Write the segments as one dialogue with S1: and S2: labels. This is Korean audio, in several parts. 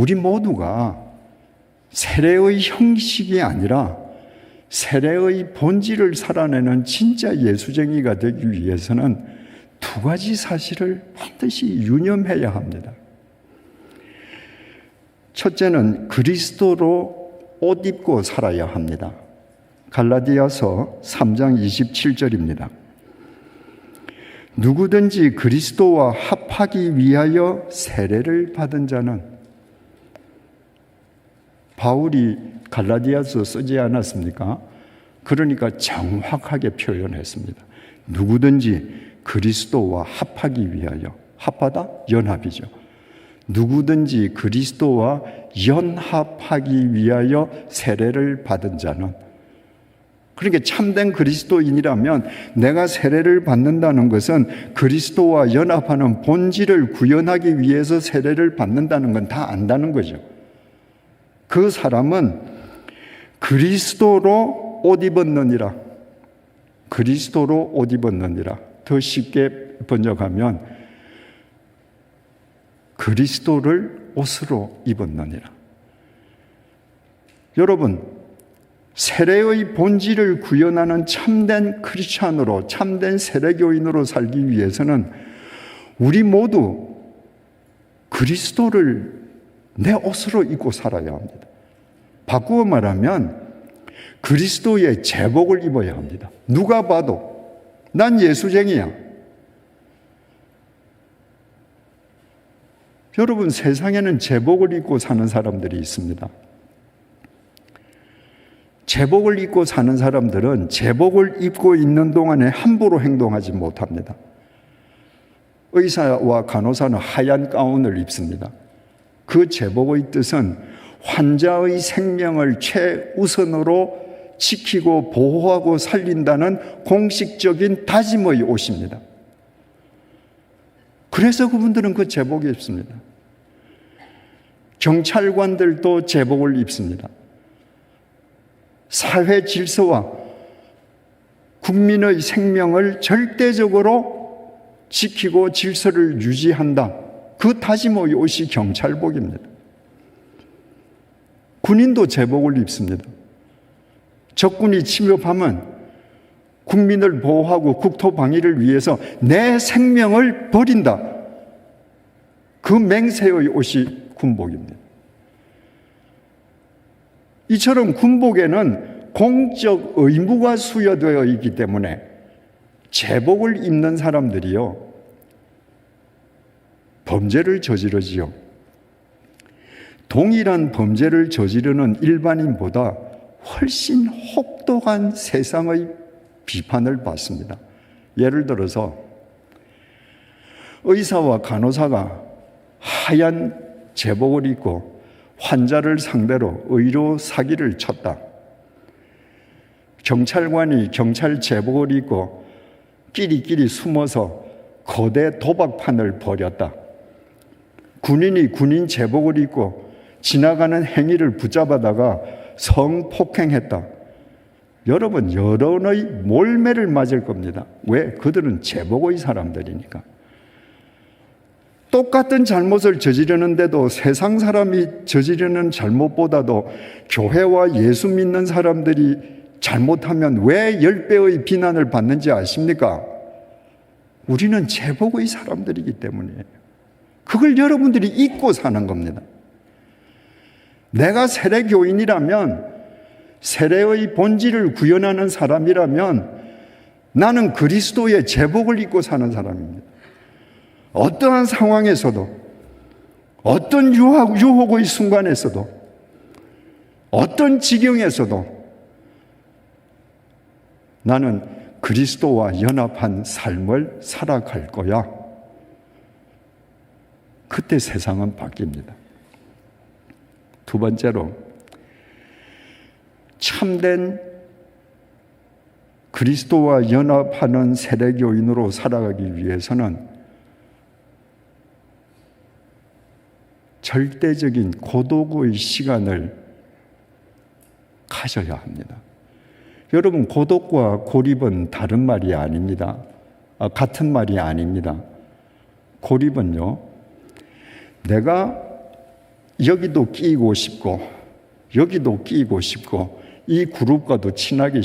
S1: 우리 모두가 세례의 형식이 아니라 세례의 본질을 살아내는 진짜 예수쟁이가 되기 위해서는 두 가지 사실을 반드시 유념해야 합니다. 첫째는 그리스도로 옷 입고 살아야 합니다. 갈라디아서 3장 27절입니다. 누구든지 그리스도와 합하기 위하여 세례를 받은 자는, 바울이 갈라디아서 쓰지 않았습니까? 그러니까 정확하게 표현했습니다. 누구든지 그리스도와 합하기 위하여, 합하다? 연합이죠. 누구든지 그리스도와 연합하기 위하여 세례를 받은 자는, 그러니까 참된 그리스도인이라면 내가 세례를 받는다는 것은 그리스도와 연합하는 본질을 구현하기 위해서 세례를 받는다는 건 다 안다는 거죠. 그 사람은 그리스도로 옷 입었느니라. 그리스도로 옷 입었느니라. 더 쉽게 번역하면 그리스도를 옷으로 입었느니라. 여러분, 세례의 본질을 구현하는 참된 크리스찬으로, 참된 세례교인으로 살기 위해서는 우리 모두 그리스도를 내 옷으로 입고 살아야 합니다. 바꾸어 말하면 그리스도의 제복을 입어야 합니다. 누가 봐도 난 예수쟁이야. 여러분, 세상에는 제복을 입고 사는 사람들이 있습니다. 제복을 입고 사는 사람들은 제복을 입고 있는 동안에 함부로 행동하지 못합니다. 의사와 간호사는 하얀 가운을 입습니다. 그 제복의 뜻은 환자의 생명을 최우선으로 지키고 보호하고 살린다는 공식적인 다짐의 옷입니다. 그래서 그분들은 그 제복을 입습니다. 경찰관들도 제복을 입습니다. 사회 질서와 국민의 생명을 절대적으로 지키고 질서를 유지한다. 그 다짐의 옷이 경찰복입니다. 군인도 제복을 입습니다. 적군이 침입하면 국민을 보호하고 국토 방위를 위해서 내 생명을 버린다. 그 맹세의 옷이 군복입니다. 이처럼 군복에는 공적 의무가 수여되어 있기 때문에 제복을 입는 사람들이요, 범죄를 저지르지요. 동일한 범죄를 저지르는 일반인보다 훨씬 혹독한 세상의 비판을 받습니다. 예를 들어서 의사와 간호사가 하얀 제복을 입고 환자를 상대로 의료 사기를 쳤다. 경찰관이 경찰 제복을 입고 끼리끼리 숨어서 거대 도박판을 벌였다. 군인이 군인 제복을 입고 지나가는 행위를 붙잡아다가 성폭행했다. 여러분, 여론의 몰매를 맞을 겁니다. 왜? 그들은 제복의 사람들이니까. 똑같은 잘못을 저지르는데도 세상 사람이 저지르는 잘못보다도 교회와 예수 믿는 사람들이 잘못하면 왜 10배의 비난을 받는지 아십니까? 우리는 제복의 사람들이기 때문이에요. 그걸 여러분들이 잊고 사는 겁니다. 내가 세례교인이라면, 세례의 본질을 구현하는 사람이라면 나는 그리스도의 제복을 입고 사는 사람입니다. 어떠한 상황에서도, 어떤 유혹의 순간에서도, 어떤 지경에서도 나는 그리스도와 연합한 삶을 살아갈 거야. 그때 세상은 바뀝니다. 두 번째로, 참된 그리스도와 연합하는 세례교인으로 살아가기 위해서는 절대적인 고독의 시간을 가져야 합니다. 여러분, 고독과 고립은 다른 말이 아닙니다. 같은 말이 아닙니다. 고립은요, 내가 여기도 끼고 싶고 여기도 끼고 싶고 이 그룹과도 친하게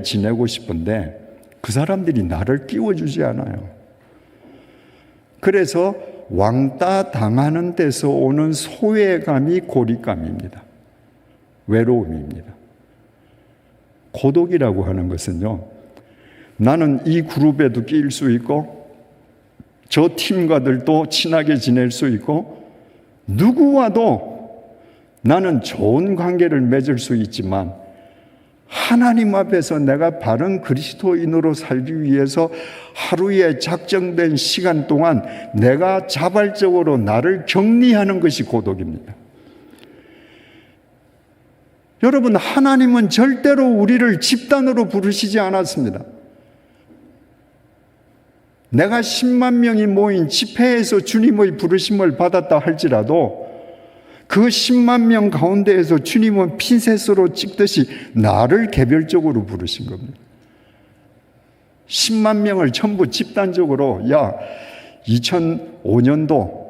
S1: 지내고 싶은데 그 사람들이 나를 끼워주지 않아요. 그래서 왕따 당하는 데서 오는 소외감이 고립감입니다. 외로움입니다. 고독이라고 하는 것은요, 나는 이 그룹에도 끼일 수 있고 저 팀과들도 친하게 지낼 수 있고 누구와도 나는 좋은 관계를 맺을 수 있지만 하나님 앞에서 내가 바른 그리스도인으로 살기 위해서 하루에 작정된 시간 동안 내가 자발적으로 나를 격리하는 것이 고독입니다. 여러분, 하나님은 절대로 우리를 집단으로 부르시지 않았습니다. 내가 10만 명이 모인 집회에서 주님의 부르심을 받았다 할지라도 그 10만 명 가운데에서 주님은 핀셋으로 찍듯이 나를 개별적으로 부르신 겁니다. 10만 명을 전부 집단적으로 2005년도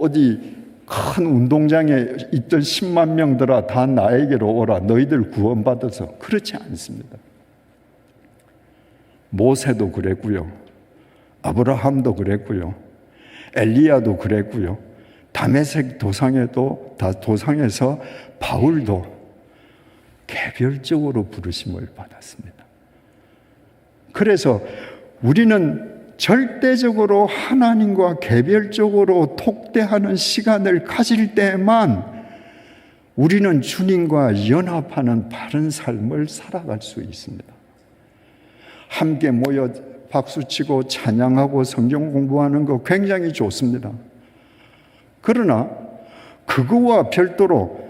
S1: 어디 큰 운동장에 있던 10만 명들아 다 나에게로 오라, 너희들 구원받아서. 그렇지 않습니다. 모세도 그랬고요, 아브라함도 그랬고요, 엘리야도 그랬고요, 다메섹 도상에서 바울도 개별적으로 부르심을 받았습니다. 그래서 우리는 절대적으로 하나님과 개별적으로 독대하는 시간을 가질 때만 우리는 주님과 연합하는 바른 삶을 살아갈 수 있습니다. 함께 모여 박수치고 찬양하고 성경 공부하는 거 굉장히 좋습니다. 그러나 그거와 별도로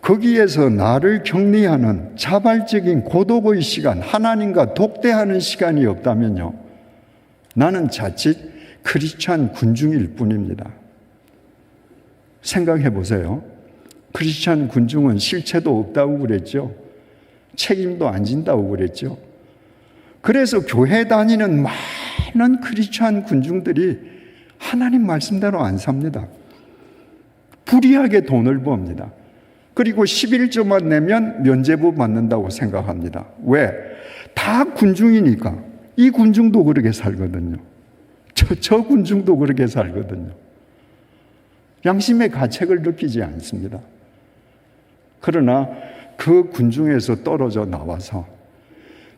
S1: 거기에서 나를 격리하는 자발적인 고독의 시간, 하나님과 독대하는 시간이 없다면요, 나는 자칫 크리스찬 군중일 뿐입니다. 생각해 보세요. 크리스찬 군중은 실체도 없다고 그랬죠. 책임도 안 진다고 그랬죠. 그래서 교회 다니는 많은 크리스찬 군중들이 하나님 말씀대로 안 삽니다. 불이하게 돈을 법니다. 그리고 11조만 내면 면죄부 받는다고 생각합니다. 왜? 다 군중이니까. 이 군중도 그렇게 살거든요. 저 군중도 그렇게 살거든요. 양심의 가책을 느끼지 않습니다. 그러나 그 군중에서 떨어져 나와서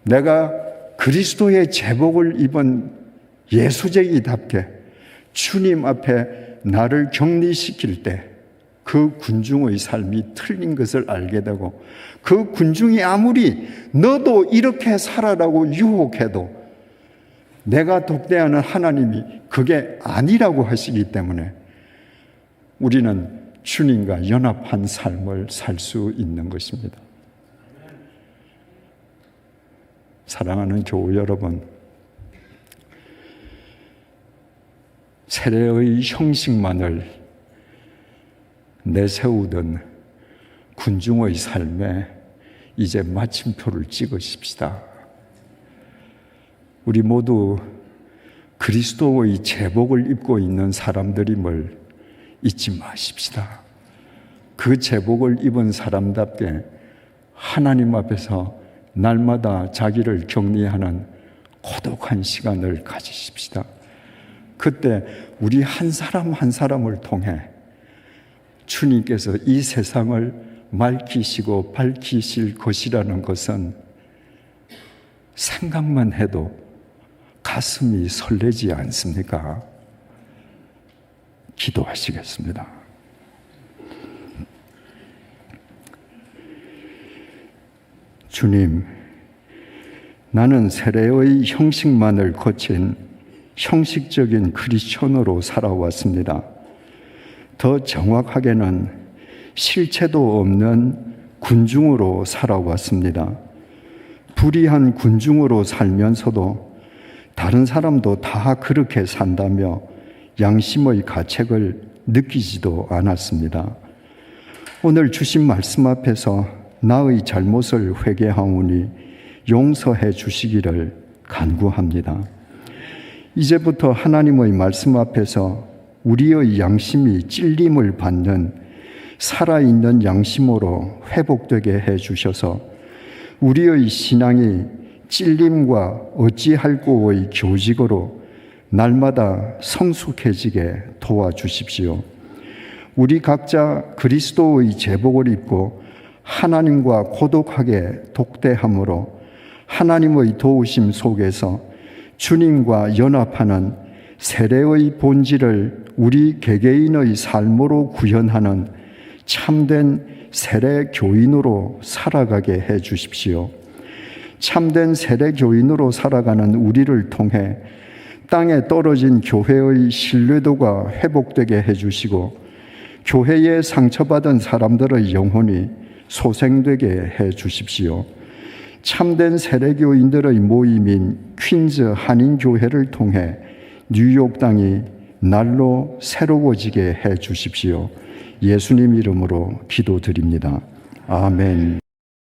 S1: 내가 그리스도의 제복을 입은 예수쟁이답게 주님 앞에 나를 격리시킬 때 그 군중의 삶이 틀린 것을 알게 되고, 그 군중이 아무리 너도 이렇게 살아라고 유혹해도 내가 독대하는 하나님이 그게 아니라고 하시기 때문에 우리는 주님과 연합한 삶을 살 수 있는 것입니다. 사랑하는 교우 여러분, 세례의 형식만을 내세우던 군중의 삶에 이제 마침표를 찍으십시다. 우리 모두 그리스도의 제복을 입고 있는 사람들임을 잊지 마십시다. 그 제복을 입은 사람답게 하나님 앞에서 날마다 자기를 격리하는 고독한 시간을 가지십시다. 그때 우리 한 사람 한 사람을 통해 주님께서 이 세상을 맑히시고 밝히실 것이라는 것은 생각만 해도 가슴이 설레지 않습니까? 기도하시겠습니다. 주님, 나는 세례의 형식만을 거친 형식적인 크리스천으로 살아왔습니다. 더 정확하게는 실체도 없는 군중으로 살아왔습니다. 불의한 군중으로 살면서도 다른 사람도 다 그렇게 산다며 양심의 가책을 느끼지도 않았습니다. 오늘 주신 말씀 앞에서 나의 잘못을 회개하오니 용서해 주시기를 간구합니다. 이제부터 하나님의 말씀 앞에서 우리의 양심이 찔림을 받는 살아있는 양심으로 회복되게 해주셔서 우리의 신앙이 찔림과 어찌할꼬의 교직으로 날마다 성숙해지게 도와주십시오. 우리 각자 그리스도의 제복을 입고 하나님과 고독하게 독대함으로 하나님의 도우심 속에서 주님과 연합하는 세례의 본질을 우리 개개인의 삶으로 구현하는 참된 세례 교인으로 살아가게 해 주십시오. 참된 세례 교인으로 살아가는 우리를 통해 땅에 떨어진 교회의 신뢰도가 회복되게 해 주시고 교회에 상처받은 사람들의 영혼이 소생되게 해 주십시오. 참된 세례교인들의 모임인 퀸즈 한인교회를 통해 뉴욕 땅이 날로 새로워지게 해 주십시오. 예수님 이름으로 기도드립니다. 아멘.